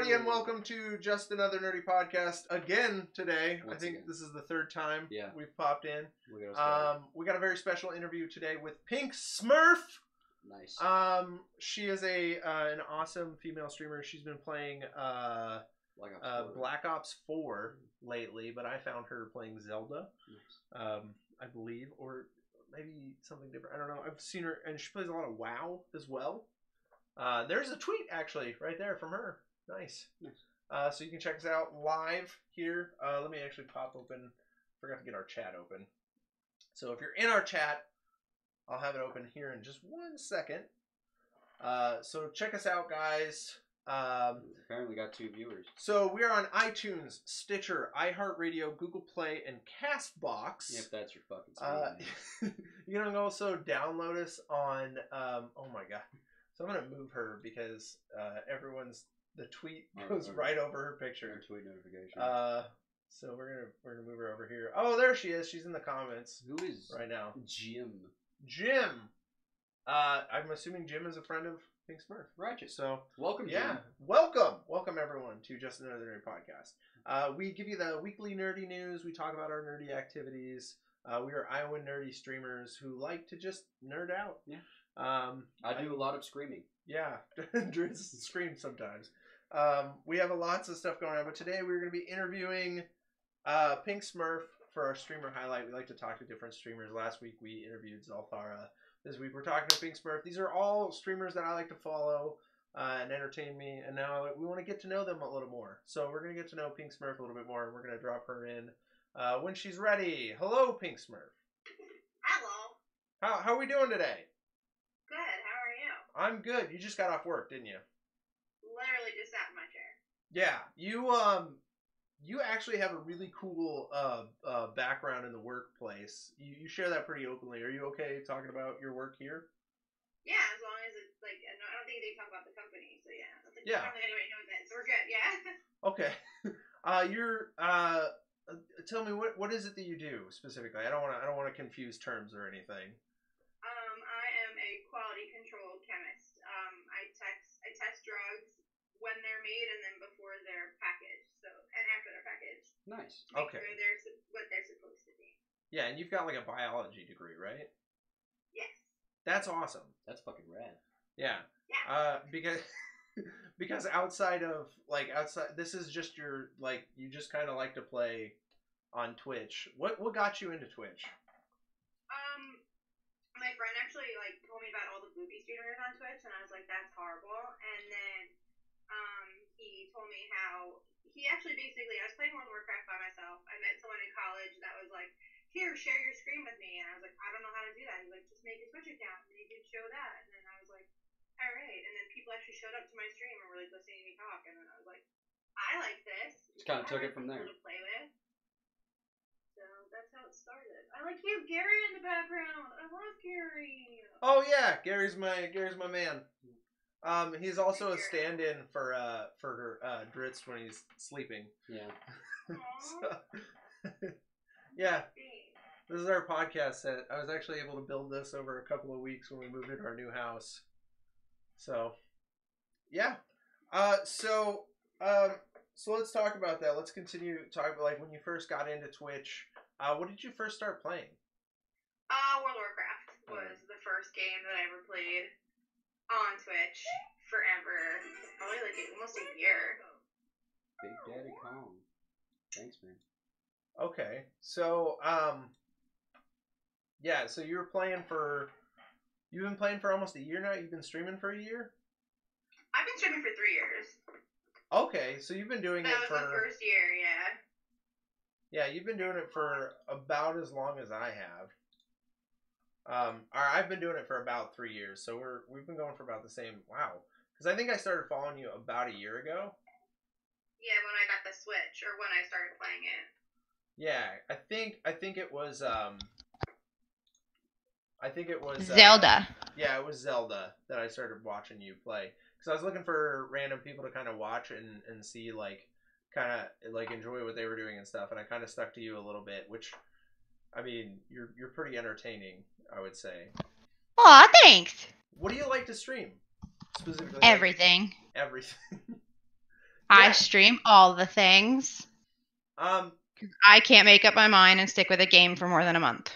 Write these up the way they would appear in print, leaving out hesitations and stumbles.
everybody, and welcome to Just Another Nerdy Podcast again today. I think this is the third time we've popped in. We got a very special interview today with Pink Smurph. Nice. She is an awesome female streamer. She's been playing Black Ops 4 lately, but I found her playing Zelda, I believe, or maybe something different. I don't know. I've seen her, and she plays a lot of WoW as well. There's a tweet actually right there from her. Nice. So you can check us out live here. Let me actually pop open. Forgot to get our chat open. So if you're in our chat, I'll have it open here in just 1 second. So check us out, guys. Apparently got 2 viewers. So we are on iTunes, Stitcher, iHeartRadio, Google Play, and Castbox. If that's your fucking speed. You can also download us on, oh my god. So I'm going to move her because the tweet goes right over her picture. Tweet notification. So we're gonna move her over here. Oh, there she is. She's in the comments. Who is right now? Jim. I'm assuming Jim is a friend of Pink Smurph. Righteous. So welcome, Jim. Welcome everyone to Just Another Nerdy Podcast. We give you the weekly nerdy news. We talk about our nerdy activities. We are Iowa nerdy streamers who like to just nerd out. Yeah. I do a lot of screaming. Yeah, Drew screams sometimes. We have lots of stuff going on, but today we're going to be interviewing Pink Smurph for our streamer highlight. We like to talk to different streamers. Last week we interviewed Zalthara. This week we're talking to Pink Smurph. These are all streamers that I like to follow and entertain me, and now we want to get to know them a little more. So we're going to get to know Pink Smurph a little bit more, and we're going to drop her in when she's ready. Hello, Pink Smurph. Hello. How are we doing today? Good. How are you? I'm good. You just got off work, didn't you? Literally just sat in my chair. Yeah. You actually have a really cool background in the workplace. You share that pretty openly. Are you okay talking about your work here? Yeah, as long as it's like, I don't think they talk about the company, so yeah. I don't think anybody knows that, so we're good, yeah. Okay. Tell me what is it that you do specifically? I don't want to confuse terms or anything. I am a quality control chemist. I test drugs when they're made and then before they're packaged, and after they're packaged. Nice. Okay. Sure they're what they're supposed to be. Yeah, and you've got like a biology degree, right? Yes. That's awesome. That's fucking rad. Yeah. Because outside this is just your you just kind of like to play on Twitch. What got you into Twitch? My friend actually told me about all the booby streamers on Twitch, and I was like, that's horrible. And then he told me how he actually basically, I was playing World of Warcraft by myself. I met someone in college that was like, here, share your screen with me. And I was like, I don't know how to do that. He's like, just make a Twitch account and you can show that. And then I was like, all right. And then people actually showed up to my stream and were like listening to me talk. And then I was like, I like this. Just kind of took it from there. To play with. So that's how it started. I like you have Gary in the background. I love Gary. Oh yeah, Gary's my man. He's also a stand-in for Dritz when he's sleeping. Yeah. Yeah. This is our podcast set. I was actually able to build this over a couple of weeks when we moved into our new house. So, yeah. So let's talk about that. Let's continue talking about when you first got into Twitch. What did you first start playing? World of Warcraft was the first game that I ever played on Twitch forever. Probably almost a year. Big Daddy Kong. Thanks, man. Okay. So, yeah, so you've been playing for almost a year now? You've been streaming for a year? I've been streaming for 3 years. Okay, so you've been doing it for... That was the first year, yeah. Yeah, you've been doing it for about as long as I have. I've been doing it for about 3 years, so we've been going for about the same... Wow. Because I think I started following you about a year ago. Yeah, when I got the Switch, or when I started playing it. Yeah, I think it was Zelda. Yeah, it was Zelda that I started watching you play because I was looking for random people to kind of watch and see enjoy what they were doing and stuff, and I kind of stuck to you a little bit, which I mean you're pretty entertaining, I would say. Aw, thanks. What do you like to stream specifically? Everything. Everything. I stream all the things. I can't make up my mind and stick with a game for more than a month.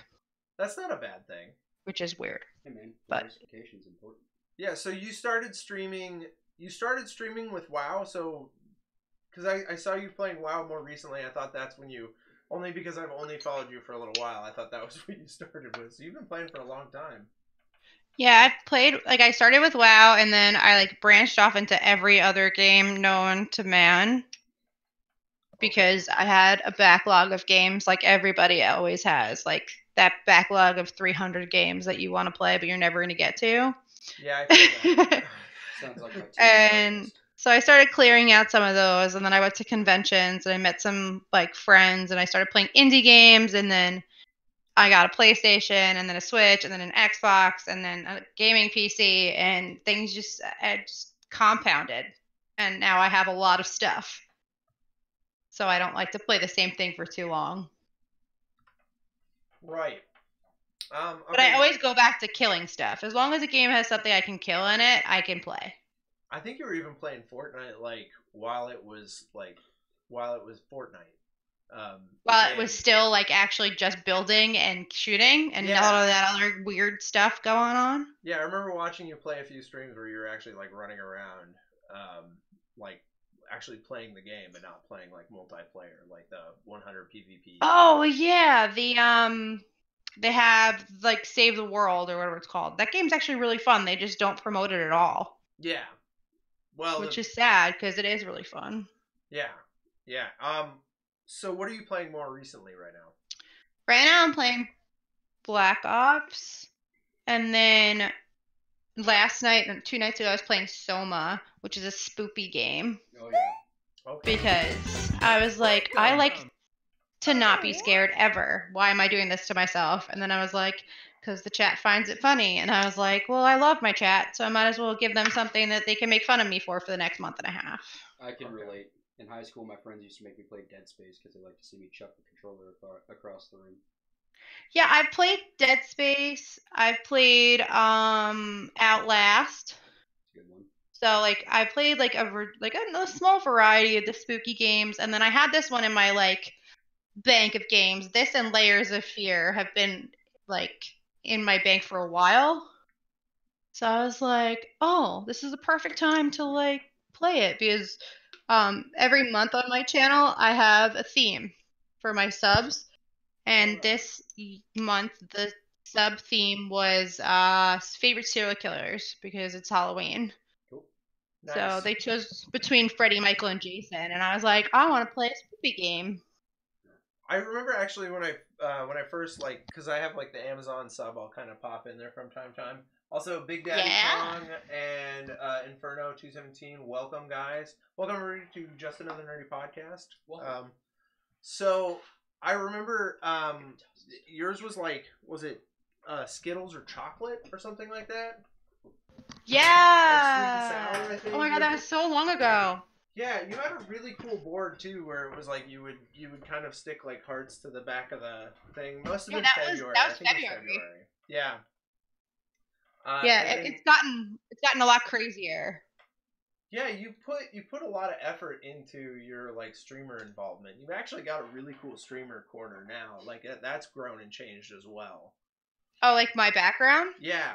That's not a bad thing. Which is weird. Hey man, diversification is important. Yeah, so you started streaming. You started streaming with WoW, so because I saw you playing WoW more recently, I thought that's when you. Only because I've only followed you for a little while, I thought that was what you started with. So you've been playing for a long time. Yeah, I've played, like, I started with WoW, and then I, like, branched off into every other game known to man. Because I had a backlog of games like everybody always has. Like, that backlog of 300 games that you want to play, but you're never going to get to. Yeah, I feel that. Sounds like my team. And so I started clearing out some of those, and then I went to conventions, and I met some, like, friends, and I started playing indie games, and then I got a PlayStation, and then a Switch, and then an Xbox, and then a gaming PC, and things just compounded. And now I have a lot of stuff. So I don't like to play the same thing for too long. Right. Okay. But I always go back to killing stuff. As long as a game has something I can kill in it, I can play. I think you were even playing Fortnite like while it was Fortnite. While it was still like actually just building and shooting and all of that other weird stuff going on. Yeah, I remember watching you play a few streams where you were actually like running around, like actually playing the game and not playing like multiplayer, like the 100 PvP. Oh yeah, they have like Save the World or whatever it's called. That game's actually really fun. They just don't promote it at all. Yeah. Well, which is sad because it is really fun. Yeah. Yeah. So what are you playing more recently right now? Right now I'm playing Black Ops, and then last night, 2 nights ago, I was playing Soma, which is a spoopy game. Oh yeah. Okay. Because I was like, I like to not be scared ever. Why am I doing this to myself? And then I was like, because the chat finds it funny. And I was like, well, I love my chat, so I might as well give them something that they can make fun of me for the next month and a half. I can relate. In high school, my friends used to make me play Dead Space because they like to see me chuck the controller across the room. Yeah, I've played Dead Space. I've played Outlast. That's a good one. So like I played like a small variety of the spooky games, and then I had this one in my like bank of games. This and Layers of Fear have been like in my bank for a while. So I was like, oh, this is the perfect time to like play it because every month on my channel I have a theme for my subs. And this month, the sub theme was favorite serial killers because it's Halloween. Cool. Nice. So they chose between Freddy, Michael, and Jason, and I was like, I want to play a spoopy game. I remember actually when I first like, because I have like the Amazon sub, I'll kind of pop in there from time to time. Also, Big Daddy Kong and Inferno 217. Welcome, guys. Welcome everybody to Just Another Nerdy Podcast. So I remember yours was like, was it Skittles or chocolate or something like that? Yeah. Like sweet and sour, I think. Oh my god, that was so long ago. Yeah, you had a really cool board too, where it was like you would kind of stick like hearts to the back of the thing. Must have been February. That was I think it was February. Yeah. It's gotten a lot crazier. Yeah, you put a lot of effort into your like streamer involvement. You've actually got a really cool streamer corner now. Like that's grown and changed as well. Oh, like my background? Yeah.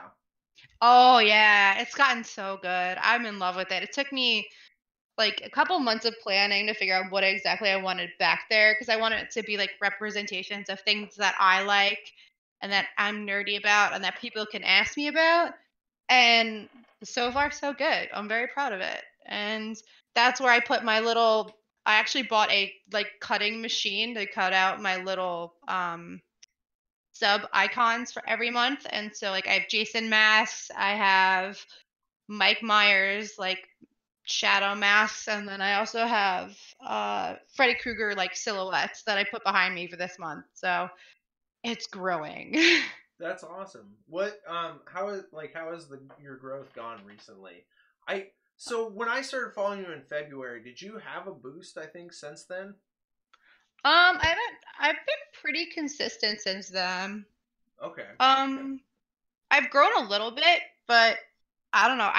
Oh yeah, it's gotten so good. I'm in love with it. It took me like a couple months of planning to figure out what exactly I wanted back there because I wanted it to be like representations of things that I like and that I'm nerdy about and that people can ask me about. And so far, so good. I'm very proud of it. And that's where I put my little. I actually bought a like cutting machine to cut out my little sub icons for every month. And so like I have Jason masks, I have Mike Myers like shadow masks, and then I also have Freddy Krueger like silhouettes that I put behind me for this month. So it's growing. That's awesome. What how has your growth gone recently? So when I started following you in February, did you have a boost, I think, since then? I've been pretty consistent since then. Okay. I've grown a little bit, but I don't know.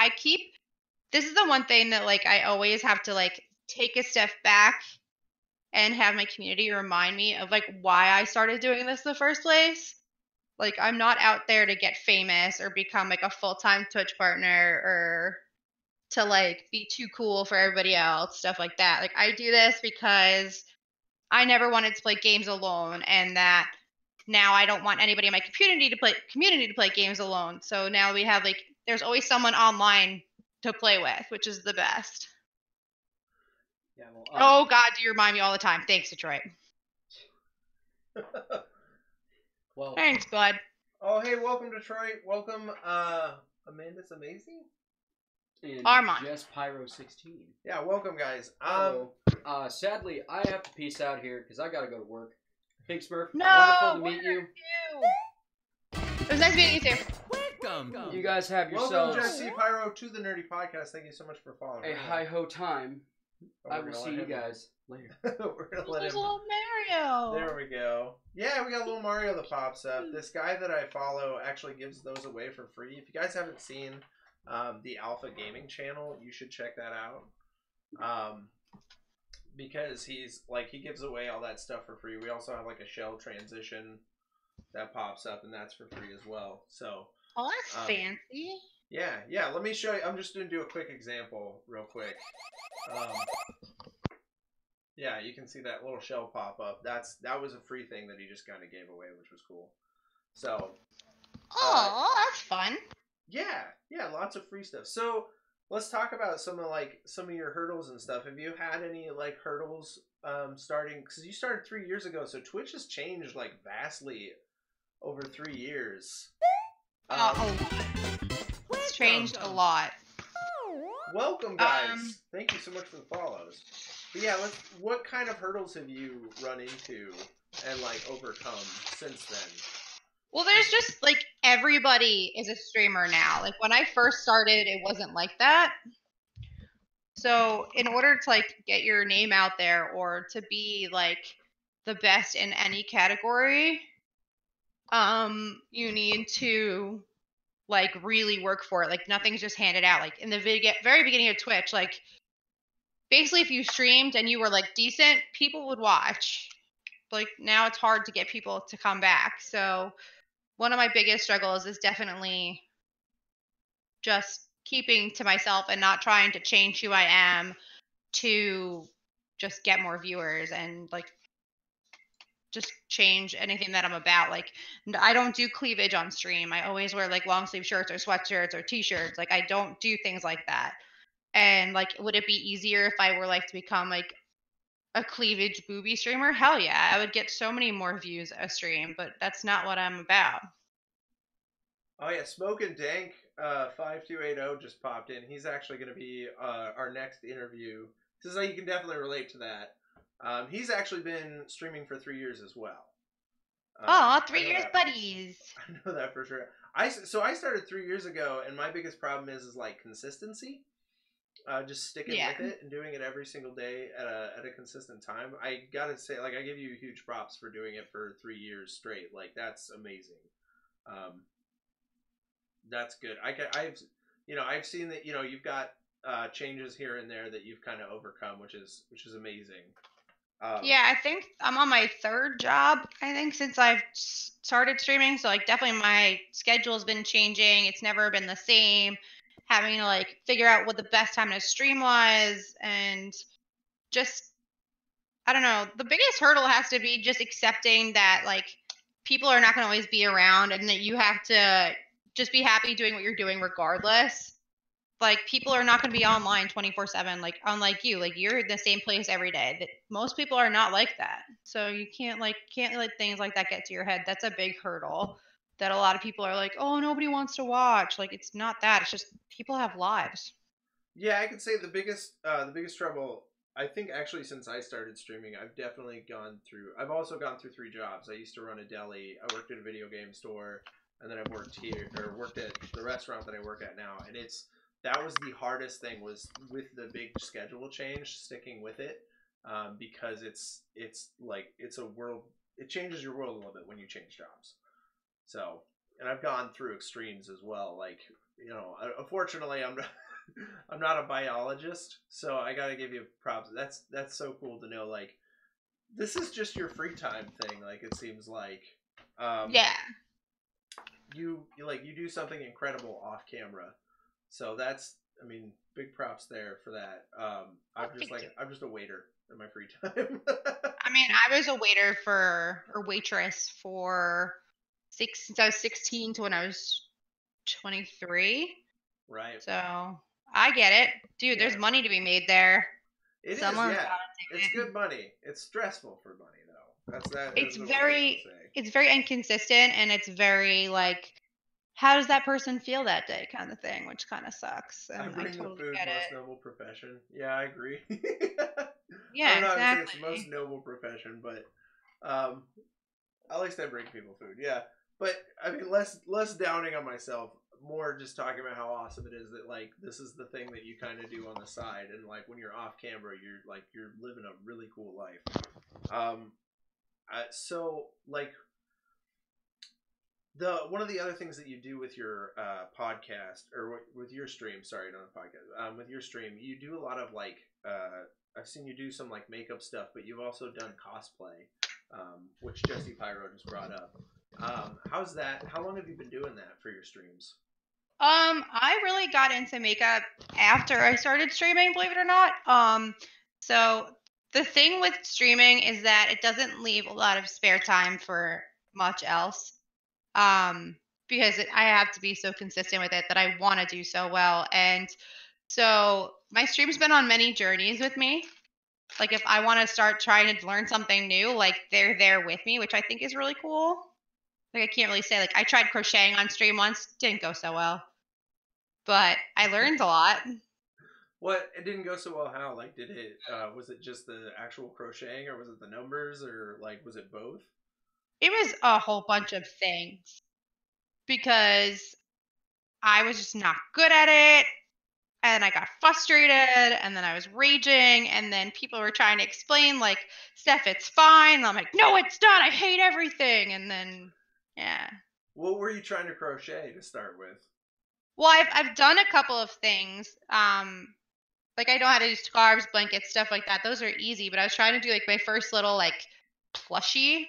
This is the one thing that like I always have to like take a step back and have my community remind me of like why I started doing this in the first place. Like I'm not out there to get famous or become like a full-time Twitch partner or to like be too cool for everybody else, stuff like that. Like I do this because I never wanted to play games alone, and that now I don't want anybody in my community to play games alone. So now we have like there's always someone online to play with, which is the best. Yeah, well, Oh God, do you remind me all the time? Thanks, Detroit. well, Thanks, bud. Oh, hey, welcome, Detroit. Welcome, Amanda's Amazing? and Armand. Jess Pyro 16. Yeah, welcome, guys. Hello. Sadly, I have to peace out here because I gotta go to work. Big Smurph, No, wonderful to meet you. It was nice meeting you too. Welcome. You guys have Welcome, yourselves Jesse Pyro, to the Nerdy Podcast. Thank you so much for following. a hi-ho time. Oh, I we're will gonna see let you him- guys later. We're gonna let There's him. a little Mario. There we go. Yeah, we got a little Mario that pops up. This guy that I follow actually gives those away for free. If you guys haven't seen the Alpha Gaming channel, you should check that out. Because he gives away all that stuff for free. We also have like a shell transition that pops up, and that's for free as well. So Oh, that's fancy. yeah. Let me show you. I'm just gonna do a quick example, real quick. Yeah, you can see that little shell pop up. That was a free thing that he just kind of gave away, which was cool. So, Oh, that's fun. yeah, lots of free stuff. So let's talk about some of your hurdles and stuff. Have you had any like hurdles starting? Because you started 3 years ago, so Twitch has changed like vastly over 3 years. A lot. It's changed a lot. Welcome, guys. Thank you so much for the follows. But yeah, what kind of hurdles have you run into and like overcome since then? Well, there's just like everybody is a streamer now. Like when I first started, it wasn't like that. So in order to like get your name out there or to be like the best in any category, you need to like really work for it. Like nothing's just handed out. Like in the very beginning of Twitch, like basically if you streamed and you were like decent, people would watch. Like now it's hard to get people to come back. So one of my biggest struggles is definitely just keeping to myself and not trying to change who I am to just get more viewers and like just change anything that I'm about. Like I don't do cleavage on stream. I always wear like long sleeve shirts or sweatshirts or t-shirts. Like I don't do things like that. And like would it be easier if I were like to become like a cleavage booby streamer? Hell yeah. I would get so many more views a stream, but that's not what I'm about. Oh yeah, Smokin' Dank 5280 just popped in. He's actually going to be our next interview. So you can definitely relate to that. He's actually been streaming for 3 years as well. Oh, 3 years, that. buddies. I know that for sure. I started 3 years ago, and my biggest problem is like consistency. Just sticking with it and doing it every single day at a consistent time. I gotta say, like, I give you huge props for doing it for 3 years straight. Like, that's amazing. That's good. I've seen that you've got changes here and there that you've kind of overcome, which is amazing. Yeah, I think I'm on my third job, I think, since I've started streaming. So, like, definitely my schedule's been changing. It's never been the same. Having to, like, figure out what the best time to stream was. And just, I don't know. The biggest hurdle has to be just accepting that, like, people are not going to always be around and that you have to just be happy doing what you're doing regardless. Like people are not going to be online 24/7 like unlike you, like you're in the same place every day. That most people are not like that, so you can't let things like that get to your head. That's a big hurdle that a lot of people are like, oh, nobody wants to watch. Like it's not that, it's just people have lives. Yeah, I could say the biggest trouble, I think actually since I started streaming, I've also gone through 3 jobs. I used to run a deli, I worked at a video game store, and then I worked at the restaurant that I work at now. And that was the hardest thing, was with the big schedule change, sticking with it, because it changes your world a little bit when you change jobs. So, and I've gone through extremes as well. Like, unfortunately, I'm not a biologist, so I gotta give you props. That's so cool to know. Like, this is just your free time thing. Like, it seems like, Yeah. you do something incredible off camera. So that's, I mean, big props there for that. I'm just a waiter in my free time. I mean, I was a waiter or waitress since I was 16 to when I was 23. Right. So I get it. Dude, there's Yeah. money to be made there. It Someone's is, yeah. gotta do It's it. good money. It's stressful for money though. That's It's the one thing I'll very say. it's very inconsistent, and it's very like, how does that person feel that day kind of thing, which kind of sucks. I And I bring the totally food, get most it. noble profession. Yeah, I agree. I Yeah, don't know how to say it's the most exactly. noble profession, but um, at least I bring people food. Yeah, but I mean, less downing on myself, more just talking about how awesome it is that like this is the thing that you kind of do on the side, and like when you're off camera, you're living a really cool life. So like the one of the other things that you do with your podcast or with your stream, sorry, not a podcast, with your stream, you do a lot of like I've seen you do some like makeup stuff, but you've also done cosplay, which Jesse Pyro just brought up. How's that? How long have you been doing that for your streams? I really got into makeup after I started streaming, believe it or not. So the thing with streaming is that it doesn't leave a lot of spare time for much else. Um, because I have to be so consistent with it that I want to do so well. And so my stream's been on many journeys with me. Like if I want to start trying to learn something new, like they're there with me, which I think is really cool. Like I can't really say like I tried crocheting on stream once, didn't go so well, but I learned a lot. What it didn't go so well. How like did it? Was it just the actual crocheting, or was it the numbers, or like was it both? It was a whole bunch of things because I was just not good at it, and I got frustrated, and then I was raging, and then people were trying to explain like, Steph, it's fine. And I'm like, no, it's not. I hate everything. And then yeah. What were you trying to crochet to start with? Well, I've done a couple of things. Like I know how to do scarves, blankets, stuff like that. Those are easy, but I was trying to do like my first little like plushie.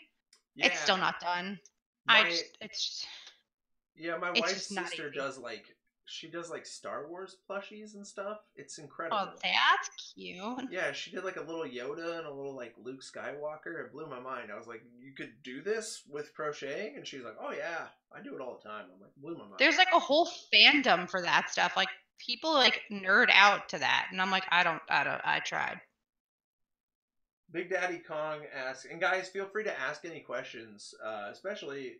It's still Yeah, not done. my yeah, my It's wife's just not sister easy. does like she does like Star Wars plushies and stuff. It's Oh, incredible. that's cute. Yeah, she did like a little Yoda and a little like Luke Skywalker. It blew my mind. I was like, "You could do this with crocheting?" And she's like, "Oh yeah, I do it all the time." I'm like, blew my mind. There's like a whole fandom for that stuff. Like people like nerd out to that, and I'm like, I tried. Big Daddy Kong asks, and guys, feel free to ask any questions, especially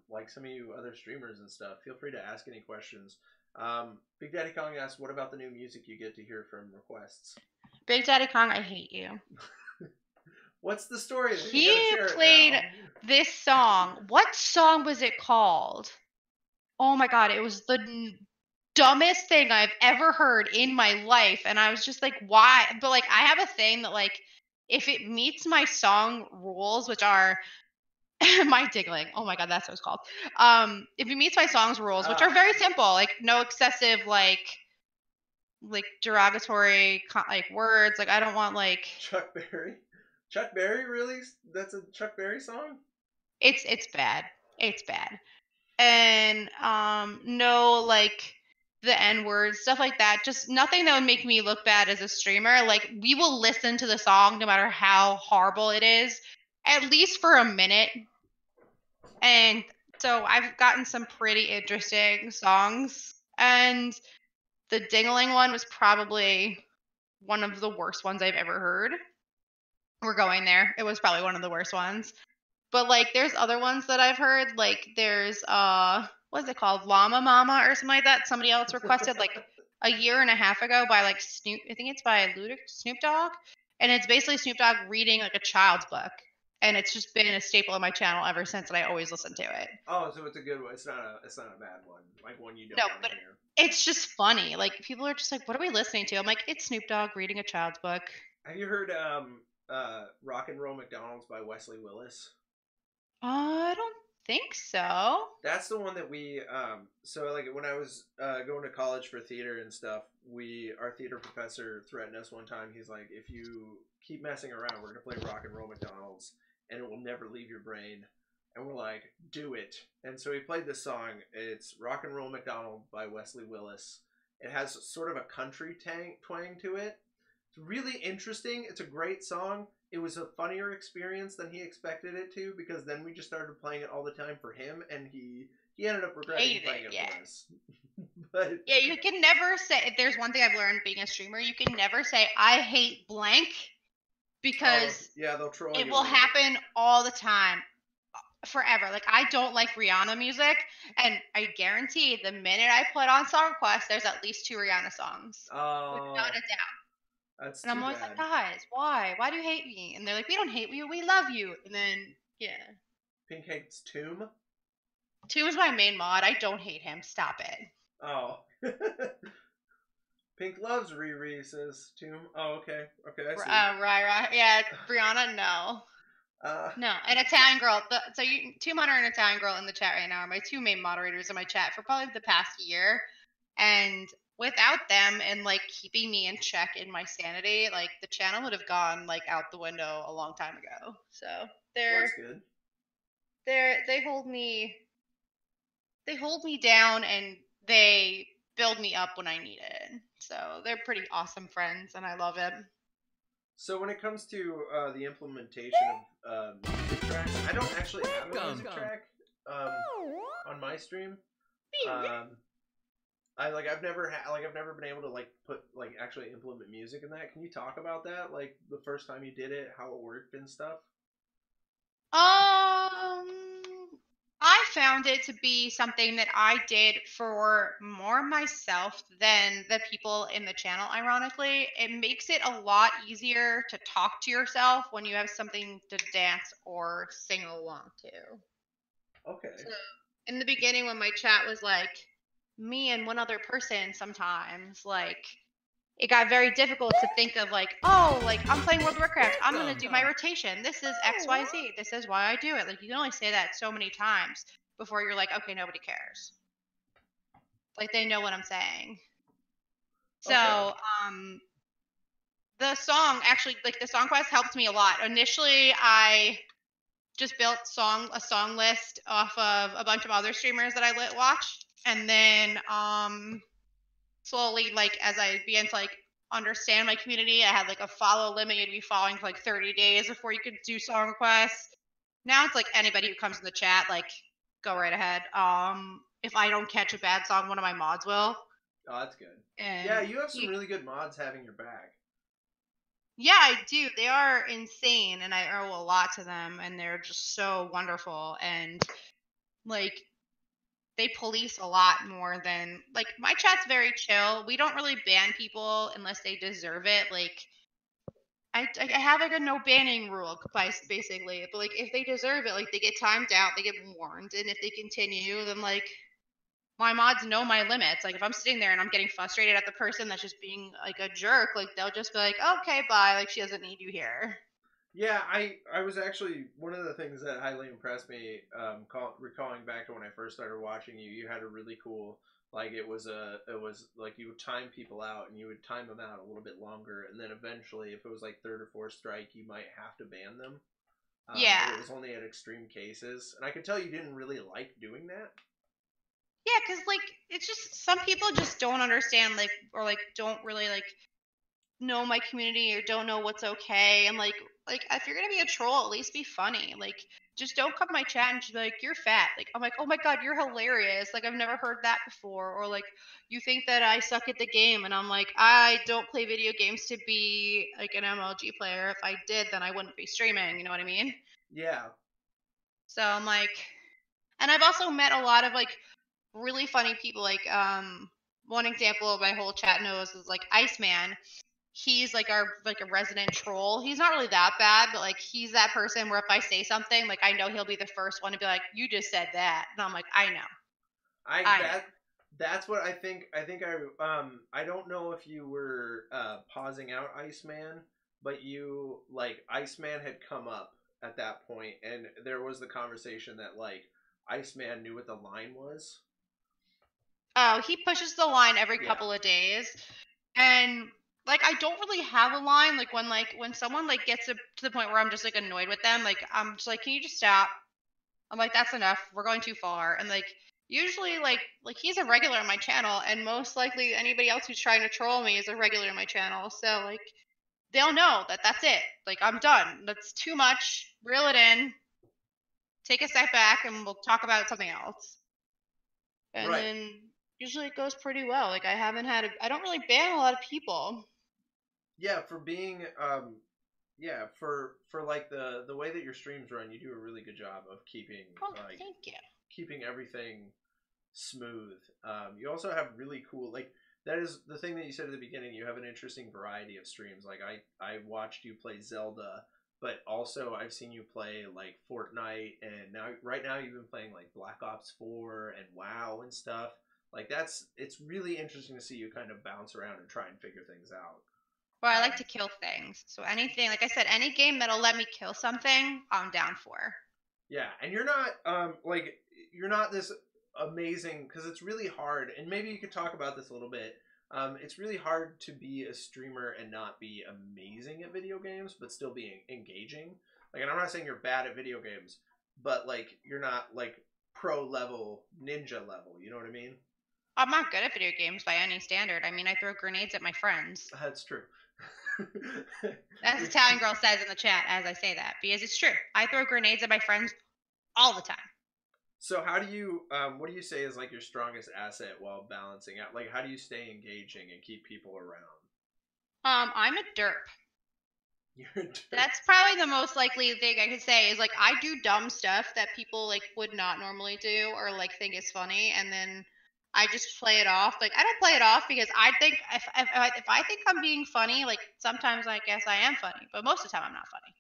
like some of you other streamers and stuff. Feel free to ask any questions. Big Daddy Kong asks, "What about the new music you get to hear from requests?" Big Daddy Kong, I hate you. What's the story? You gotta He share it played now. this song. What song was it called? Oh my god, it was the dumbest thing I've ever heard in my life, and I was just like, why? But like I have a thing that like if it meets my song rules, which are my diggling. Oh my god, that's what it's called. If it meets my song's rules, which are very simple, like no excessive like derogatory like words. Like I don't want like Chuck Berry. Chuck Berry, really? That's a Chuck Berry song? it's bad. It's bad. And no like the N word, stuff like that. Just nothing that would make me look bad as a streamer. Like we will listen to the song no matter how horrible it is, at least for a minute. And so I've gotten some pretty interesting songs. And the Dingling one was probably one of the worst ones I've ever heard. We're going there. It was probably one of the worst ones. But like there's other ones that I've heard. Like there's what's it called? Llama Mama or something like that. Somebody else requested like a year and a half ago by like Snoop, I think it's by Snoop Dogg. And it's basically Snoop Dogg reading like a child's book. And it's just been a staple of my channel ever since, and I always listen to it. Oh, so it's a good one. It's not a bad one. Like one you don't No, want but to hear. it's just funny. Like people are just like, "What are we listening to?" I'm like, "It's Snoop Dogg reading a child's book." Have you heard Rock and Roll McDonald's by Wesley Willis? I don't think so. That's the one that we so like when I was going to college for theater and stuff, our theater professor threatened us one time. He's like, if you keep messing around, we're gonna play Rock and Roll McDonald's and it will never leave your brain. And we're like, do it. And so he played this song. It's Rock and Roll McDonald by Wesley Willis. It has sort of a country twang to it. It's really interesting. It's a great song. It was a funnier experience than he expected it to, because then we just started playing it all the time for him, and he ended up regretting playing it for us. But yeah, you can never say, if there's one thing I've learned being a streamer, you can never say I hate blank, because they'll troll it you will with happen all the time, forever. Like, I don't like Rihanna music, and I guarantee the minute I put on song request, there's at least 2 Rihanna songs, without a doubt. That's And I'm always like, guys, why? Why do you hate me? And they're like, we don't hate you, we love you. And then, yeah. Pink hates Tomb. Tomb is my main mod. I don't hate him. Stop it. Oh. Pink loves Riri, says Tomb. Oh, okay. Okay, I see. Right. Yeah, Brianna, no. No, an Italian girl. So Tomb Hunter and Italian girl in the chat right now are my 2 main moderators in my chat for probably the past year. And without them and like keeping me in check in my sanity, like the channel would have gone like out the window a long time ago. So that's good. They hold me down, and they build me up when I need it. So they're pretty awesome friends, and I love it. So when it comes to the implementation of music tracks, I don't actually have a music track on my stream. I've never been able to actually implement music in that. Can you talk about that? Like the first time you did it, how it worked and stuff? I found it to be something that I did for more myself than the people in the channel, ironically. It makes it a lot easier to talk to yourself when you have something to dance or sing along to. Okay. So, in the beginning, when my chat was like me and one other person, sometimes, like, it got very difficult to think of like, oh, like I'm playing World of Warcraft, I'm gonna do my rotation. This is XYZ. This is why I do it. Like, you can only say that so many times before you're like, okay, nobody cares. Like, they know what I'm saying. So, the song actually, like, the song quest helped me a lot. Initially, I just built a song list off of a bunch of other streamers that I watched, and then slowly, like, as I began to like understand my community, I had like a follow limit. You'd be following for like 30 days before you could do song requests. Now it's like anybody who comes in the chat, like, go right ahead. If I don't catch a bad song, one of my mods will. Oh, that's good. And yeah, you have some really good mods having your back. Yeah, I do. They are insane, and I owe a lot to them, and they're just so wonderful. And like, they police a lot more than, like, my chat's very chill. We don't really ban people unless they deserve it. Like, I have like a no banning rule, basically. But like, if they deserve it, like, they get timed out, they get warned, and if they continue, then like, my mods know my limits. Like, if I'm sitting there and I'm getting frustrated at the person that's just being like a jerk, like, they'll just be like, okay, bye. Like, she doesn't need you here. Yeah, I was actually, one of the things that highly impressed me, recalling back to when I first started watching you, you had a really cool, like, it was like you would time people out, and you would time them out a little bit longer, and then eventually, if it was like 3rd or 4th strike, you might have to ban them. Yeah. It was only at extreme cases, and I could tell you didn't really like doing that. Yeah, because, like, it's just, some people just don't understand, like, or, like, don't really, like, know my community or don't know what's okay. And, like, if you're going to be a troll, at least be funny. Like, just don't come to my chat and just be like, you're fat. Like, I'm like, oh my God, you're hilarious. Like, I've never heard that before. Or, like, you think that I suck at the game. And I'm like, I don't play video games to be, like, an MLG player. If I did, then I wouldn't be streaming. You know what I mean? Yeah. So I'm like, and I've also met a lot of, like, really funny people. Like, one example of my whole chat knows is like Iceman. He's like a resident troll. He's not really that bad, but like, he's that person where if I say something, like, I know he'll be the first one to be like, you just said that. And I'm like, I know. That's what I think. I don't know if you were pausing out Iceman, but you, like, Iceman had come up at that point, and there was the conversation that, like, Iceman knew what the line was. Oh, he pushes the line every Yeah. couple of days, and like I don't really have a line. Like when someone like gets to the point where I'm just like annoyed with them, like I'm just like, can you just stop? I'm like, that's enough. We're going too far. And like usually like he's a regular on my channel, and most likely anybody else who's trying to troll me is a regular on my channel. So like they'll know that that's it. Like I'm done. That's too much. Reel it in. Take a step back, and we'll talk about something else. And Right. then usually it goes pretty well. Like I don't really ban a lot of people. Yeah, for being yeah, for like the way that your streams run, you do a really good job of keeping Oh, like thank you. keeping everything smooth. You also have really cool like that is the thing that you said at the beginning. You have an interesting variety of streams. Like I watched you play Zelda, but also I've seen you play like Fortnite, and now right now you've been playing like Black Ops 4 and WoW and stuff. Like it's really interesting to see you kind of bounce around and try and figure things out. Well, I like to kill things. So anything, like I said, any game that'll let me kill something, I'm down for. Yeah, and you're not like you're not this amazing because it's really hard. And maybe you could talk about this a little bit. It's really hard to be a streamer and not be amazing at video games, but still be engaging. Like, and I'm not saying you're bad at video games, but like you're not like pro level, ninja level. You know what I mean? I'm not good at video games by any standard. I mean, I throw grenades at my friends. That's true. As Italian girl says in the chat as I say that, because it's true. I throw grenades at my friends all the time. So how do you what do you say is like your strongest asset while balancing out? Like how do you stay engaging and keep people around? I'm a derp. You're a derp. That's probably the most likely thing I could say is like I do dumb stuff that people like would not normally do or like think is funny, and then I just play it off. Like I don't play it off because I think if I think I'm being funny, like sometimes I guess I am funny, but most of the time I'm not funny.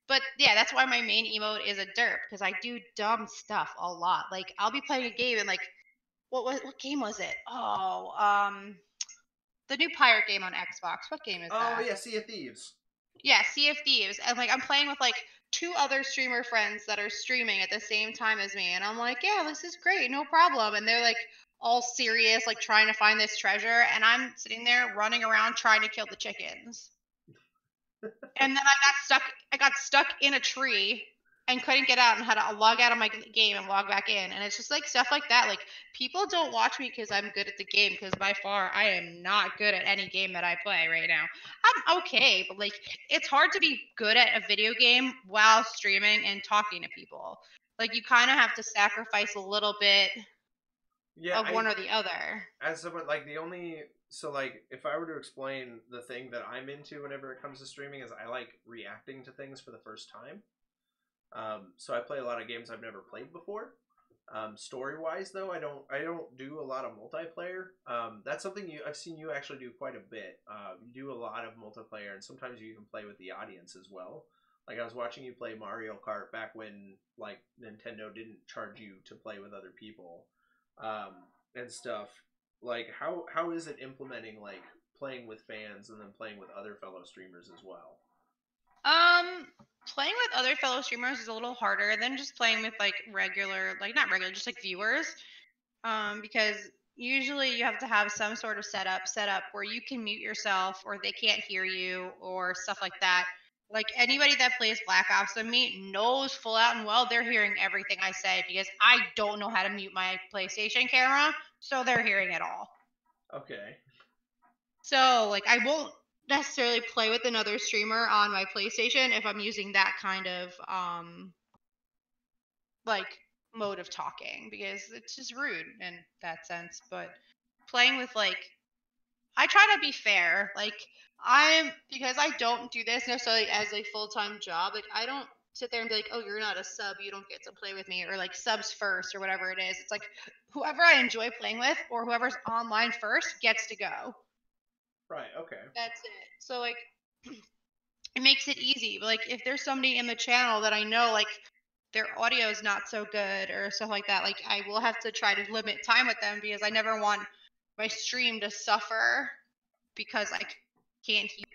But yeah, that's why my main emote is a derp because I do dumb stuff a lot. Like I'll be playing a game and like what game was it? Oh, the new pirate game on Xbox. What game is that? Oh yeah, Sea of Thieves. Yeah, Sea of Thieves. And like I'm playing with like two other streamer friends that are streaming at the same time as me. And I'm like, yeah, this is great, no problem. And they're like all serious, like trying to find this treasure. And I'm sitting there running around trying to kill the chickens. And then I got stuck in a tree and couldn't get out and had to log out of my game and log back in. And it's just like stuff like that. Like people don't watch me because I'm good at the game, because by far I am not good at any game that I play right now. I'm okay, but like it's hard to be good at a video game while streaming and talking to people. Like you kind of have to sacrifice a little bit of one or the other. As someone like the only so like if I were to explain the thing that I'm into whenever it comes to streaming is I like reacting to things for the first time. So I play a lot of games I've never played before. Story wise though, I don't do a lot of multiplayer. That's something I've seen you actually do quite a bit. You do a lot of multiplayer, and sometimes you even play with the audience as well. Like I was watching you play Mario Kart back when like Nintendo didn't charge you to play with other people, and stuff. Like how is it implementing like playing with fans and then playing with other fellow streamers as well? Playing with other fellow streamers is a little harder than just playing with like regular, like not regular, just like viewers. Because usually you have to have some sort of setup where you can mute yourself or they can't hear you or stuff like that. Like anybody that plays Black Ops with me knows full out and well they're hearing everything I say because I don't know how to mute my PlayStation camera, so they're hearing it all. Okay. So like I won't necessarily play with another streamer on my PlayStation if I'm using that kind of like mode of talking because it's just rude in that sense. But playing with like I try to be fair. Like because I don't do this necessarily as a full-time job. Like I don't sit there and be like, "Oh, you're not a sub, you don't get to play with me," or like subs first or whatever it is. It's like whoever I enjoy playing with or whoever's online first gets to go. Right, okay. That's it. So like it makes it easy. But like if there's somebody in the channel that I know like their audio is not so good or stuff like that, like I will have to try to limit time with them because I never want my stream to suffer because I can't hear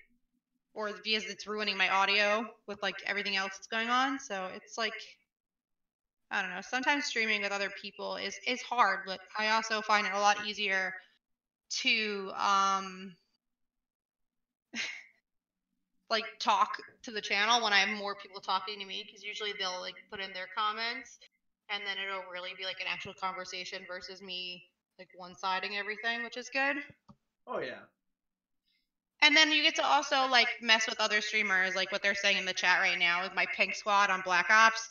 or because it's ruining my audio with like everything else that's going on. So it's like I don't know. Sometimes streaming with other people is hard, but I also find it a lot easier to like talk to the channel when I have more people talking to me, because usually they'll like put in their comments, and then it'll really be like an actual conversation versus me like one-siding everything, which is good. Oh yeah. And then you get to also like mess with other streamers, like what they're saying in the chat right now with my pink squad on Black Ops.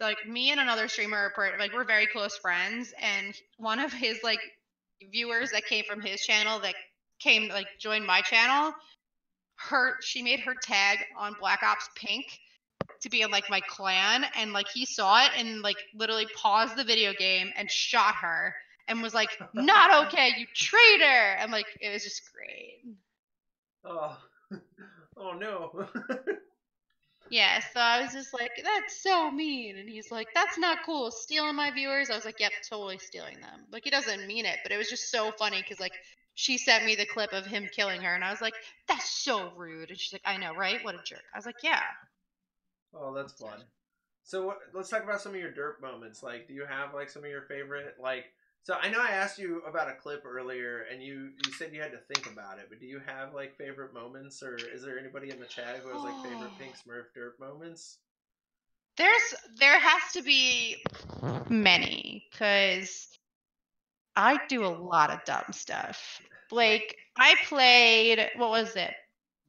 Like me and another streamer, like we're very close friends, and one of his like viewers that came from his channel that came like joined my channel, she made her tag on Black Ops Pink to be in like my clan, and like he saw it and like literally paused the video game and shot her and was like, "Not okay, you traitor!" And like it was just great. Oh, oh no. Yeah, so I was just like, "That's so mean," and he's like, "That's not cool, stealing my viewers." I was like, "Yep, totally stealing them." Like he doesn't mean it, but it was just so funny because like she sent me the clip of him killing her, and I was like, "That's so rude," and she's like, "I know, right? What a jerk." I was like, "Yeah." Oh, that's fun. So let's talk about some of your derp moments. Like, do you have like some of your favorite like? So I know I asked you about a clip earlier, and you said you had to think about it. But do you have like favorite moments, or is there anybody in the chat who has like favorite Pink Smurf derp moments? There has to be many, because I do a lot of dumb stuff. Like I played, what was it?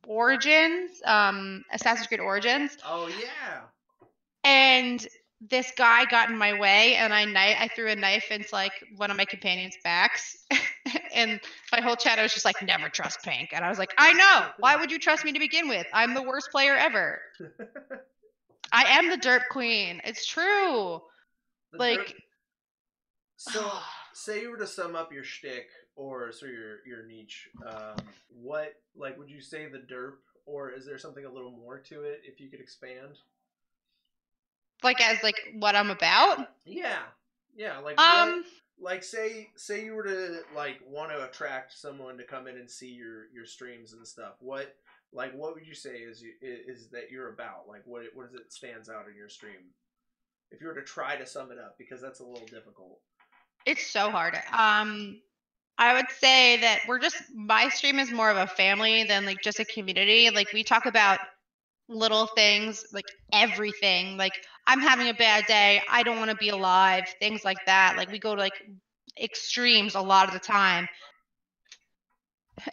Origins, Assassin's Creed Origins. Oh yeah. And this guy got in my way, and I threw a knife into like one of my companions' backs, and my whole chat was just like, "Never trust Pink," and I was like, "I know. Why would you trust me to begin with? I'm the worst player ever. I am the derp queen. It's true." The Like, derp. So say you were to sum up your shtick or so your niche, what like would you say the derp, or is there something a little more to it if you could expand? like as like what I'm about. Yeah, yeah. Like what? Um, Like say you were to like want to attract someone to come in and see your streams and stuff. What would you say is that you're about? Like what is it stands out in your stream? If you were to try to sum it up, because that's a little difficult. it's so hard. I would say that my stream is more of a family than like just a community. Like we talk about little things, like everything. Like I'm having a bad day, I don't want to be alive, things like that. Like we go to like extremes a lot of the time.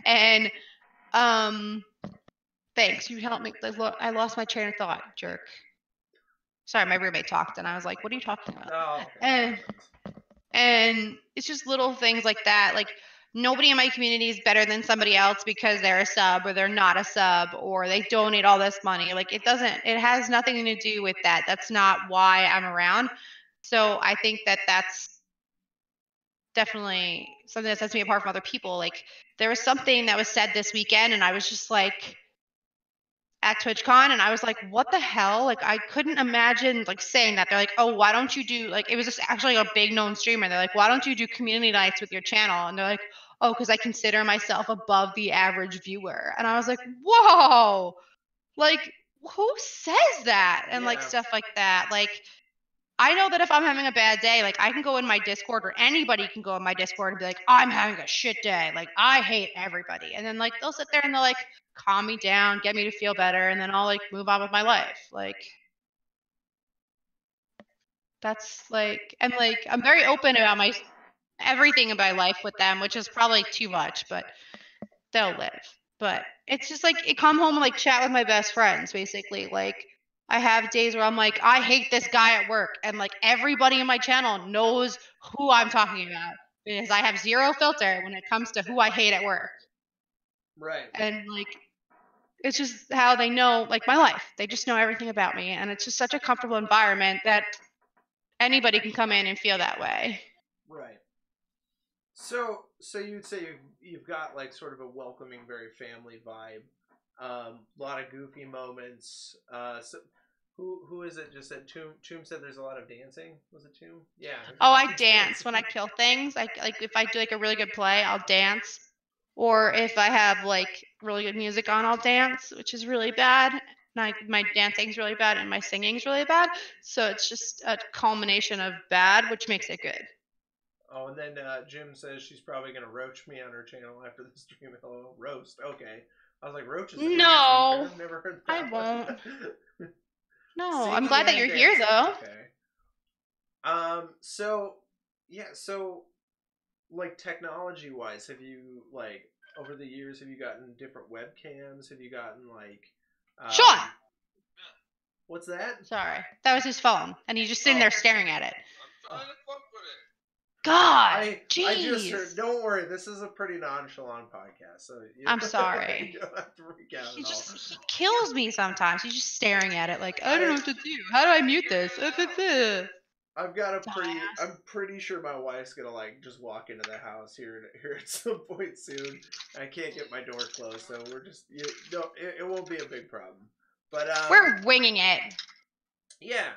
And thanks, you helped me. I lost my train of thought, jerk. Sorry, my roommate talked and I was like, "What are you talking about?" Oh, okay. And it's just little things like that. Like nobody in my community is better than somebody else because they're a sub or they're not a sub or they donate all this money. Like it has nothing to do with that. That's not why I'm around. So I think that that's definitely something that sets me apart from other people. Like there was something that was said this weekend and I was just like, at TwitchCon, and I was like, what the hell? Like I couldn't imagine like saying that. They're like, "Oh, why don't you do like," it was just actually a big known streamer. They're like, "Why don't you do community nights with your channel?" And they're like, "Oh, because I consider myself above the average viewer." And I was like, "Whoa. Like who says that?" And like Yeah. stuff like that. Like I know that if I'm having a bad day, like I can go in my Discord, or anybody can go in my Discord and be like, "I'm having a shit day. Like I hate everybody." And then like they'll sit there and they'll like calm me down, get me to feel better, and then I'll like move on with my life. Like that's like, and like I'm very open about my everything in my life with them, which is probably too much, but they'll live. But it's just like I come home and like chat with my best friends, basically. Like I have days where I'm like, I hate this guy at work, and like everybody in my channel knows who I'm talking about because I have zero filter when it comes to who I hate at work. Right. And like it's just how they know like my life. They just know everything about me, and it's just such a comfortable environment that anybody can come in and feel that way. Right. So you'd say you've got like sort of a welcoming, very family vibe. A lot of goofy moments. So who is it? Just said Tomb said there's a lot of dancing. Was it Tomb? Yeah. Oh, I dance when I kill things. Like if I do like a really good play, I'll dance. Or if I have like really good music on, I'll dance, which is really bad. my dancing's really bad and my singing's really bad. So it's just a culmination of bad, which makes it good. Oh, and then Jim says she's probably gonna roach me on her channel after the stream. Hello, roast. Okay, I was like, roach is an interesting No, term. Never heard I that won't. one. No, I'm Singing glad that and you're here dancing. though. Okay. So yeah. So like technology wise, have you like over the years have you gotten different webcams? Have you gotten like Sean, what's that? sorry, that was his phone, and he's just sitting Oh. there staring at it. Oh. God, I just heard. jeez. Don't worry, this is a pretty nonchalant podcast, so I'm sorry. you don't have to freak out He at all. just he kills me sometimes. He's just staring at it like, I don't know what to do. How do I mute this? I've got a Dumbass. I'm pretty sure my wife's gonna like just walk into the house here at some point soon. I can't get my door closed, so we're just it won't be a big problem. But We're winging it. yeah.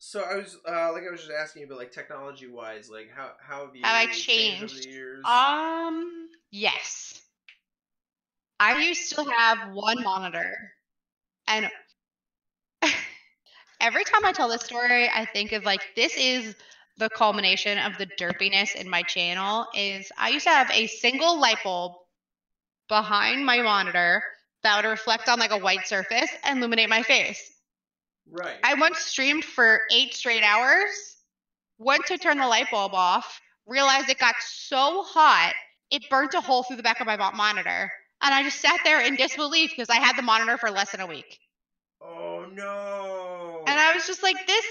So I was I was just asking you about like technology wise, like how have you Have I changed over changed? the years? Yes. I used to have one monitor, and every time I tell this story, I think of like this is the culmination of the derpiness in my channel. Is I used to have a single light bulb behind my monitor that would reflect on like a white surface and illuminate my face. Right. I once streamed for 8 straight hours, went to turn the light bulb off, realized it got so hot, it burnt a hole through the back of my monitor. And I just sat there in disbelief because I had the monitor for less than a week. Oh no. And I was just like, this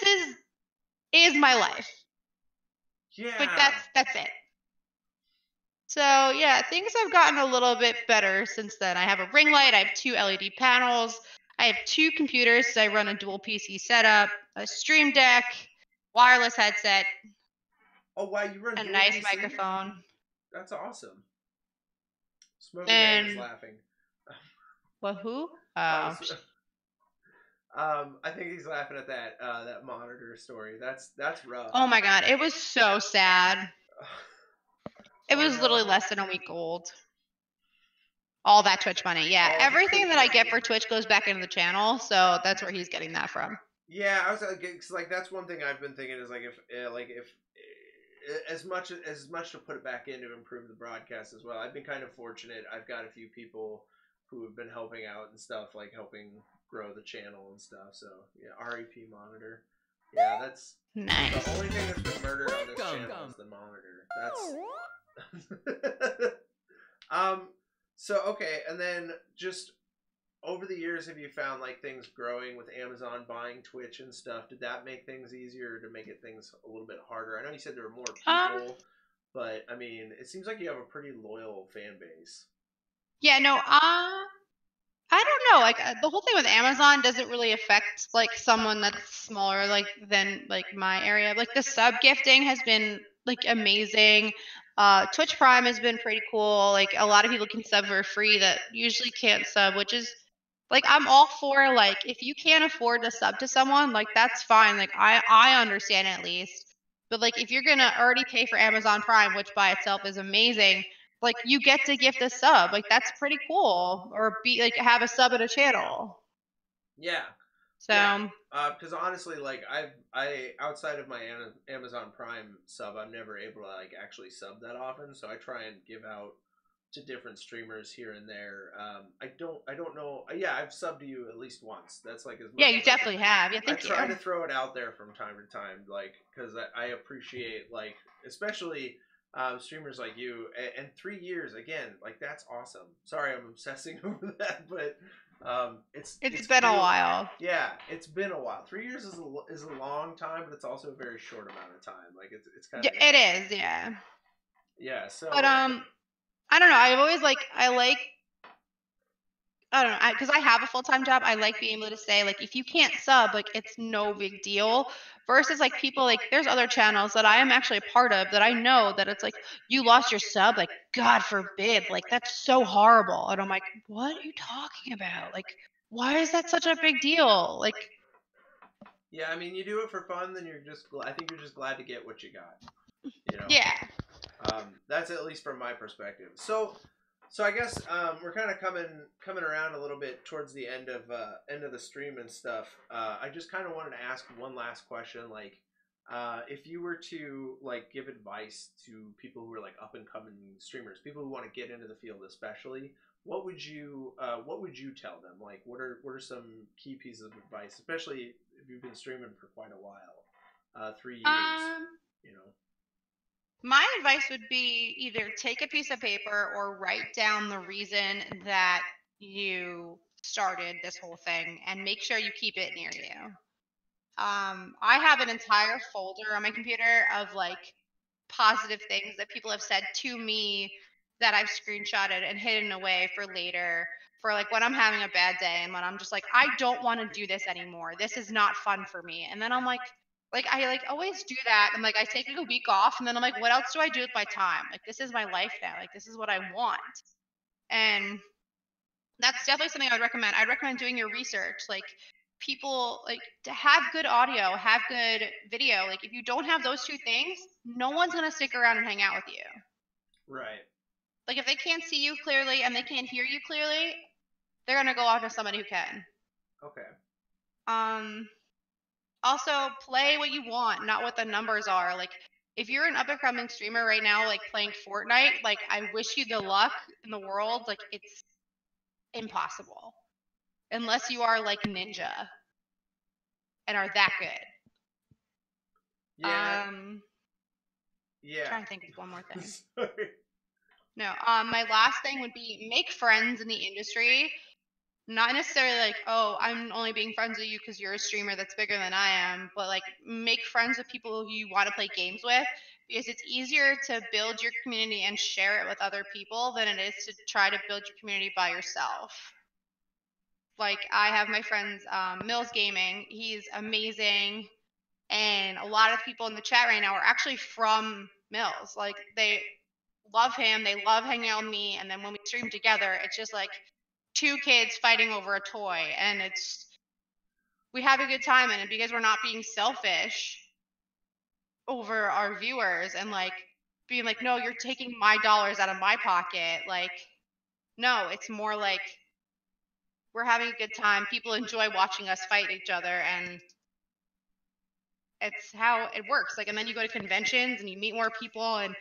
is my life. Yeah. Like that's it. So yeah, things have gotten a little bit better since then. I have a ring light, I have 2 LED panels, I have 2 computers, so I run a dual PC setup, a stream deck, wireless headset, Oh wow, you run a dual nice PC? microphone. That's awesome. Smoker Man is laughing. Well, who? I think he's laughing at that monitor story. That's rough. Oh my god, it was so sad. It was literally less than a week old. All that Twitch money, yeah. Everything that I get for Twitch goes back into the channel, so that's where he's getting that from. Yeah, I was cause, like that's one thing I've been thinking is like if as much to put it back in to improve the broadcast as well. I've been kind of fortunate. I've got a few people who have been helping out and stuff, like helping grow the channel and stuff. So yeah, REP monitor. Yeah, that's nice. The only thing that's been murdered on this channel is the monitor. That's so okay, and then just over the years, have you found like things growing with Amazon buying Twitch and stuff? Did that make things easier to make things a little bit harder? I know you said there were more people, but I mean, it seems like you have a pretty loyal fan base. Yeah, no, I don't know. Like the whole thing with Amazon doesn't really affect like someone that's smaller like than like my area. Like the sub gifting has been like amazing. Twitch Prime has been pretty cool. Like a lot of people can sub for free that usually can't sub, which is like I'm all for like if you can't afford to sub to someone, like that's fine. Like I understand at least. But like if you're gonna already pay for Amazon Prime, which by itself is amazing, like you get to gift a sub. Like that's pretty cool. Or be like have a sub at a channel. Yeah. So yeah. Because honestly, like I outside of my Amazon Prime sub, I'm never able to like actually sub that often. So I try and give out to different streamers here and there. I don't know. Yeah, I've subbed to you at least once. That's like as much. Yeah, you definitely have. Yeah, thank you. I try to throw it out there from time to time, like because I appreciate like especially streamers like you. And 3 years again, like that's awesome. Sorry, I'm obsessing over that, but it's been a while. Yeah, it's been a while. 3 years is a long time, but it's also a very short amount of time. Like it's kind of it is, yeah. Yeah. So. But I don't know. I've always I don't know, because I have a full-time job. I like being able to say like if you can't sub, like it's no big deal. Versus like people like there's other channels that I am actually a part of that I know that it's like you lost your sub, like God forbid, like that's so horrible. And I'm like, what are you talking about? Like, why is that such a big deal? Like, yeah, I mean, you do it for fun, then I think you're just glad to get what you got. You know. Yeah. That's at least from my perspective. So, So I guess we're kind of coming around a little bit towards the end of the stream and stuff. I just kind of wanted to ask one last question, like if you were to like give advice to people who are like up and coming streamers, people who want to get into the field, especially, what would you tell them? Like, what are some key pieces of advice, especially if you've been streaming for quite a while, 3 years, you know? My advice would be either take a piece of paper or write down the reason that you started this whole thing and make sure you keep it near you. I have an entire folder on my computer of like positive things that people have said to me that I've screenshotted and hidden away for later, for like when I'm having a bad day and when I'm just like, I don't want to do this anymore. This is not fun for me. And then I'm like I like always do that. I'm like, I take like a week off and then I'm like, what else do I do with my time? Like, this is my life now. Like, this is what I want. And that's definitely something I would recommend. I'd recommend doing your research. Like, people like to have good audio, have good video. Like, if you don't have those two things, no one's gonna stick around and hang out with you. Right. Like, if they can't see you clearly and they can't hear you clearly, they're gonna go off to somebody who can. Okay. Also, play what you want, not what the numbers are. Like, if you're an up and coming streamer right now, like playing Fortnite, like I wish you the luck in the world. Like, it's impossible unless you are like Ninja and are that good. Yeah. Yeah. Trying to think of one more thing. Sorry. No. My last thing would be make friends in the industry. Not necessarily like, oh, I'm only being friends with you because you're a streamer that's bigger than I am, but like make friends with people who you want to play games with, because it's easier to build your community and share it with other people than it is to try to build your community by yourself. Like, I have my friends, Mills Gaming. He's amazing. And a lot of people in the chat right now are actually from Mills. Like, they love him. They love hanging out with me. And then when we stream together, it's just like two kids fighting over a toy. And we have a good time in it because we're not being selfish over our viewers and like being like, no, you're taking my dollars out of my pocket. Like, no, it's more like we're having a good time. People enjoy watching us fight each other, and it's how it works. Like, and then you go to conventions and you meet more people and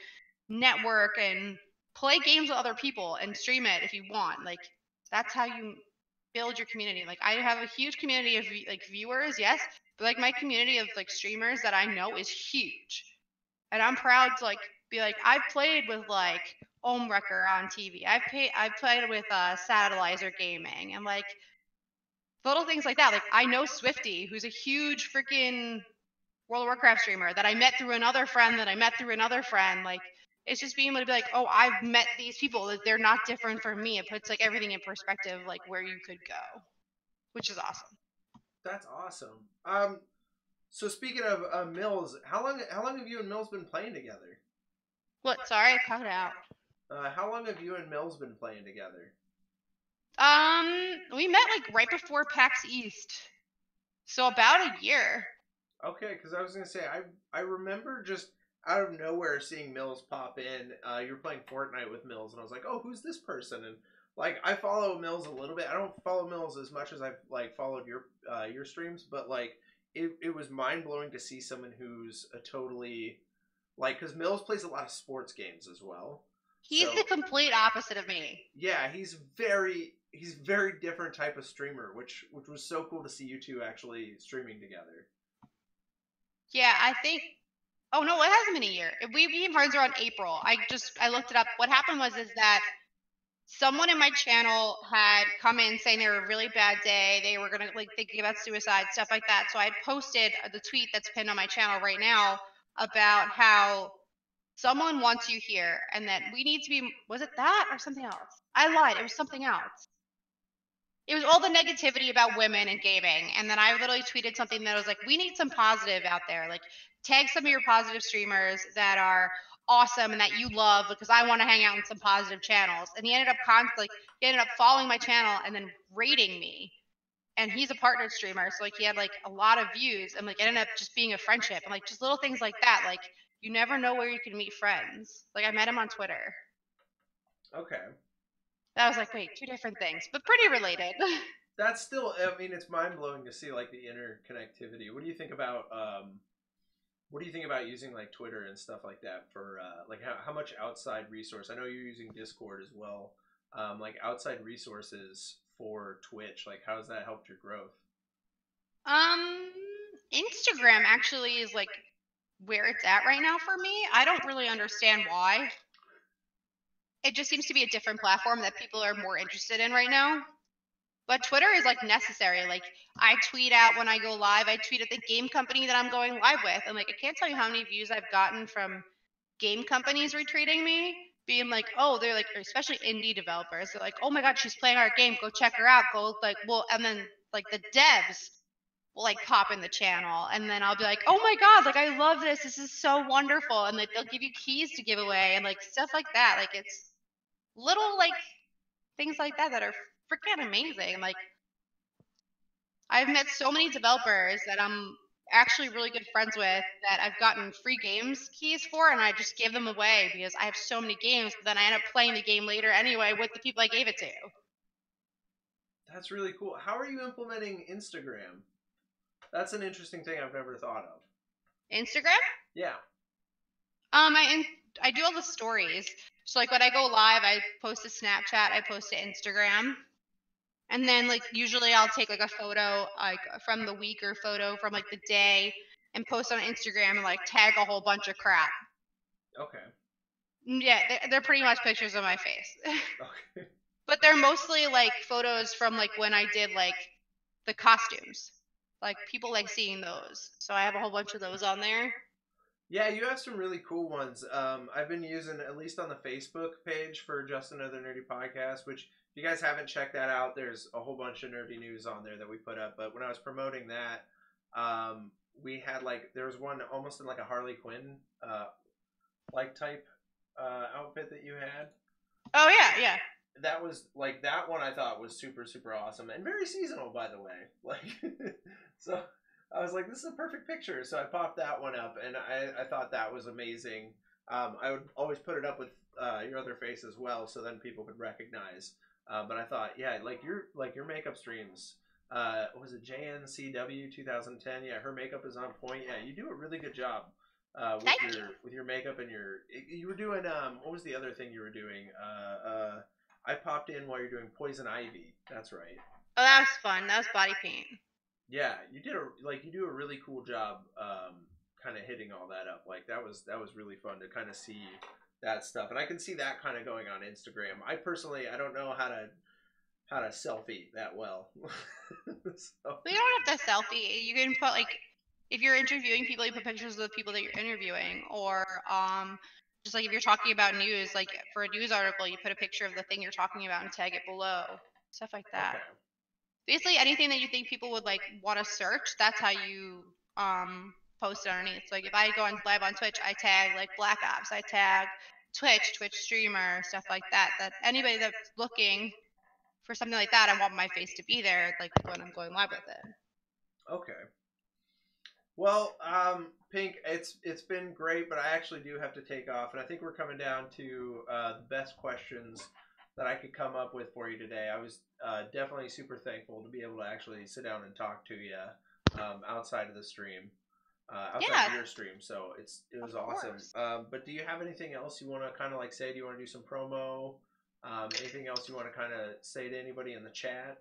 network and play games with other people and stream it if you want. Like, that's how you build your community. Like, I have a huge community of like viewers, yes, but like my community of like streamers that I know is huge, and I'm proud to like be like, I've played with like Omwrecker on TV. I've played with Satellizer Gaming and like little things like that. Like, I know Swifty, who's a huge freaking World of Warcraft streamer that I met through another friend that I met through another friend. Like, it's just being able to be like, oh, I've met these people. That they're not different from me. It puts like everything in perspective, like where you could go, which is awesome. That's awesome. So speaking of Mills, how long have you and Mills been playing together? What? Sorry, I cut it out. How long have you and Mills been playing together? We met like right before PAX East, so about a year. Okay, because I was gonna say I remember just out of nowhere seeing Mills pop in. You were playing Fortnite with Mills, and I was like, oh, who's this person? And like, I follow Mills a little bit. I don't follow Mills as much as I've like followed your streams, but like it was mind blowing to see someone who's a totally like, because Mills plays a lot of sports games as well. He's the complete opposite of me. Yeah, he's very different type of streamer, which was so cool to see you two actually streaming together. Yeah, I think. Oh no, it hasn't been a year. We became friends around April. I looked it up. What happened was that someone in my channel had come in saying they were a really bad day. They were gonna like thinking about suicide, stuff like that. So I posted the tweet that's pinned on my channel right now about how someone wants you here and that we need to be. Was it that or something else? I lied. It was something else. It was all the negativity about women and gaming. And then I literally tweeted something that was like, we need some positive out there. Like, tag some of your positive streamers that are awesome and that you love, because I want to hang out in some positive channels. And he ended up following my channel and then rating me. And he's a partnered streamer, so like he had like a lot of views, and like it ended up just being a friendship, and like just little things like that. Like, you never know where you can meet friends. Like, I met him on Twitter. Okay. That was like, wait, two different things, but pretty related. That's still, I mean, it's mind blowing to see like the interconnectivity. What do you think about using like Twitter and stuff like that for like how much outside resource? I know you're using Discord as well. Like outside resources for Twitch, like how has that helped your growth? Instagram actually is like where it's at right now for me. I don't really understand why. It just seems to be a different platform that people are more interested in right now. But Twitter is like necessary. Like I tweet out when I go live. I tweet at the game company that I'm going live with, and like I can't tell you how many views I've gotten from game companies retweeting me, being like, oh, they're like, especially indie developers. They're like, oh my god, she's playing our game. Go check her out. Go like, well, and then like the devs will like pop in the channel, and then I'll be like, oh my god, like I love this. This is so wonderful, and like they'll give you keys to give away and like stuff like that. Like it's little like things like that that are freaking amazing. Like I've met so many developers that I'm actually really good friends with that I've gotten free games keys for, and I just give them away because I have so many games, but then I end up playing the game later anyway with the people I gave it to. That's really cool. How are you implementing Instagram? That's an interesting thing I've never thought of. Instagram? Yeah. I do all the stories. So like when I go live, I post to Snapchat, I post to Instagram. And then like usually I'll take like a photo like from the week or photo from like the day and post on Instagram and like tag a whole bunch of crap. Okay. Yeah, they're pretty much pictures of my face. Okay. But they're mostly like photos from like when I did like the costumes. Like people like seeing those. So I have a whole bunch of those on there. Yeah, you have some really cool ones. I've been using, at least on the Facebook page for Just Another Nerdy Podcast, which if you guys haven't checked that out, there's a whole bunch of nerdy news on there that we put up. But when I was promoting that, we had like, there was one almost in like a Harley Quinn like type outfit that you had. Oh yeah. That was like, that one I thought was super, super awesome and very seasonal, by the way. Like, so I was like, this is a perfect picture. So I popped that one up, and I thought that was amazing. I would always put it up with your other face as well, so then people could recognize. But I thought, yeah, like your makeup streams. Was it JNCW 2010? Yeah, her makeup is on point. Yeah, you do a really good job with your makeup and you were doing what was the other thing you were doing? I popped in while you're doing Poison Ivy. That's right. Oh, that was fun. That was body paint. Yeah, you do a really cool job, kind of hitting all that up. Like that was really fun to kind of see that stuff, and I can see that kind of going on Instagram. I personally, I don't know how to selfie that well. So. We don't have to selfie. You can put like if you're interviewing people, you put pictures of the people that you're interviewing, or just like if you're talking about news, like for a news article, you put a picture of the thing you're talking about and tag it below, stuff like that. Okay. Basically, anything that you think people would like want to search, that's how you post it underneath. So like if I go on live on Twitch, I tag like Black Ops, I tag Twitch streamer, stuff like that. That anybody that's looking for something like that, I want my face to be there, like when I'm going live with it. Okay. Well, Pink, it's been great, but I actually do have to take off, and I think we're coming down to the best questions that I could come up with for you today. I was definitely super thankful to be able to actually sit down and talk to you outside of the stream, outside of your stream. So it was awesome. But do you have anything else you want to kind of like say? Do you want to do some promo? Anything else you want to kind of say to anybody in the chat?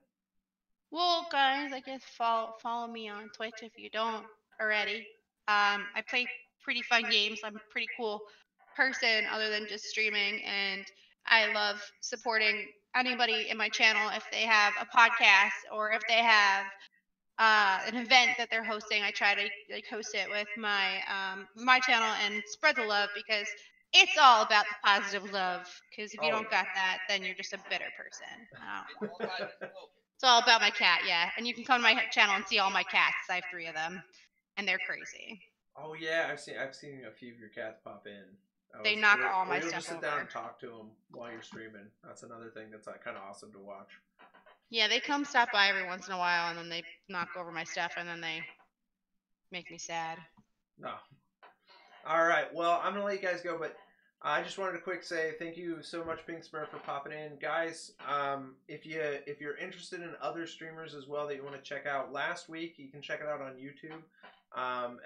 Well, guys, I guess follow me on Twitch if you don't already. I play pretty fun games. I'm a pretty cool person other than just streaming, and I love supporting anybody in my channel if they have a podcast or if they have an event that they're hosting. I try to like host it with my channel and spread the love because it's all about the positive love. Because if you don't got that, then you're just a bitter person. It's all about my cat, yeah. And you can come to my channel and see all my cats. I have 3 of them, and they're crazy. Oh yeah, I've seen a few of your cats pop in. They knock all my stuff over. You'll just sit down over. and talk to them while you're streaming. That's another thing that's kind of awesome to watch. Yeah, they come stop by every once in a while, and then they knock over my stuff, and then they make me sad. No. All right. Well, I'm gonna let you guys go, but I just wanted to quick say thank you so much, Pink Smurf, for popping in, guys. If you're interested in other streamers as well that you want to check out, last week you can check it out on YouTube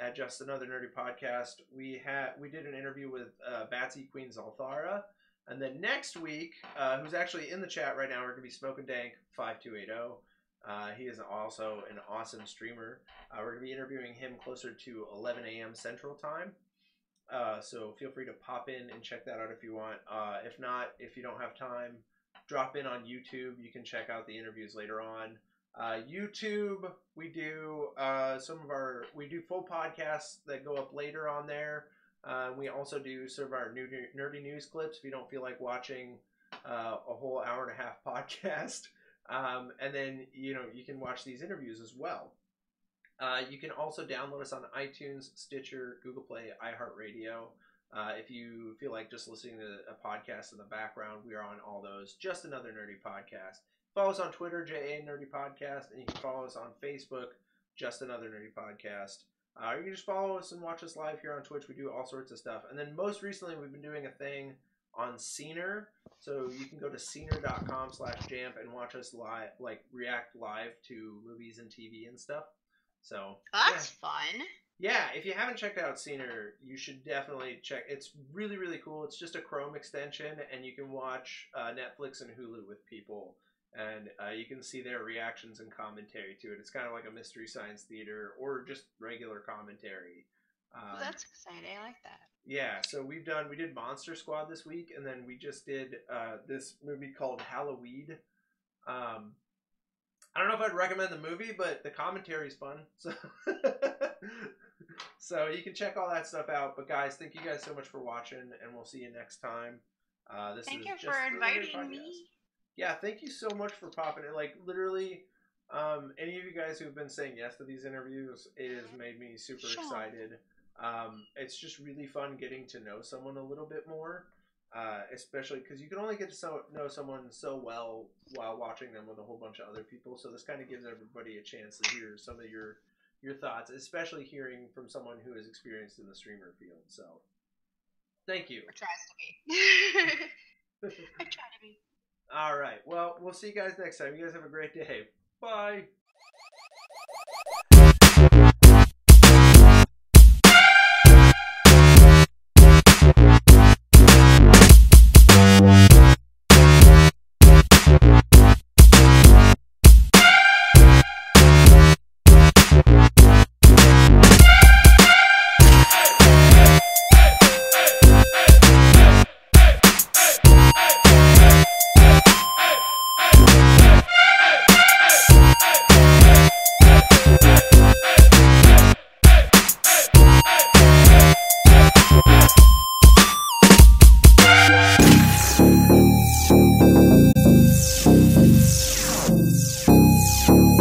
at Just Another Nerdy Podcast. We did an interview with Batsy Queen Zalthara, and then next week, who's actually in the chat right now, we're gonna be Smoking Dank 5280. He is also an awesome streamer. We're gonna be interviewing him closer to 11 a.m. Central Time. So feel free to pop in and check that out if you want. If not, if you don't have time, drop in on YouTube. You can check out the interviews later on. YouTube, we do we do full podcasts that go up later on there. We also do sort of our nerdy news clips if you don't feel like watching a whole hour and a half podcast. And then you can watch these interviews as well. You can also download us on iTunes, Stitcher, Google Play, iHeartRadio. If you feel like just listening to a podcast in the background, we are on all those. Just Another Nerdy Podcast. Follow us on Twitter, JA Nerdy Podcast, and you can follow us on Facebook, Just Another Nerdy Podcast. You can just follow us and watch us live here on Twitch. We do all sorts of stuff. And then most recently, we've been doing a thing on Scener. So you can go to scener.com/jamp and watch us live, like react live to movies and TV and stuff. So that's fun. Yeah, if you haven't checked out Scener, you should definitely check. It's really, really cool. It's just a Chrome extension, and you can watch Netflix and Hulu with people, and you can see their reactions and commentary to it. It's kind of like a Mystery Science Theater or just regular commentary. Well, that's exciting. I like that. Yeah, so we did Monster Squad this week, and then we just did this movie called Halloween. I don't know if I'd recommend the movie, but the commentary is fun. So, so you can check all that stuff out. But guys, thank you guys so much for watching, and we'll see you next time. Thank you for inviting me. Yeah, thank you so much for popping in. Like, literally, any of you guys who've been saying yes to these interviews, it has made me super excited. It's just really fun getting to know someone a little bit more. Especially because you can only get to know someone so well while watching them with a whole bunch of other people. So this kind of gives everybody a chance to hear some of your thoughts, especially hearing from someone who is experienced in the streamer field. So thank you. Or tries to be. I try to be. All right. Well, we'll see you guys next time. You guys have a great day. Bye.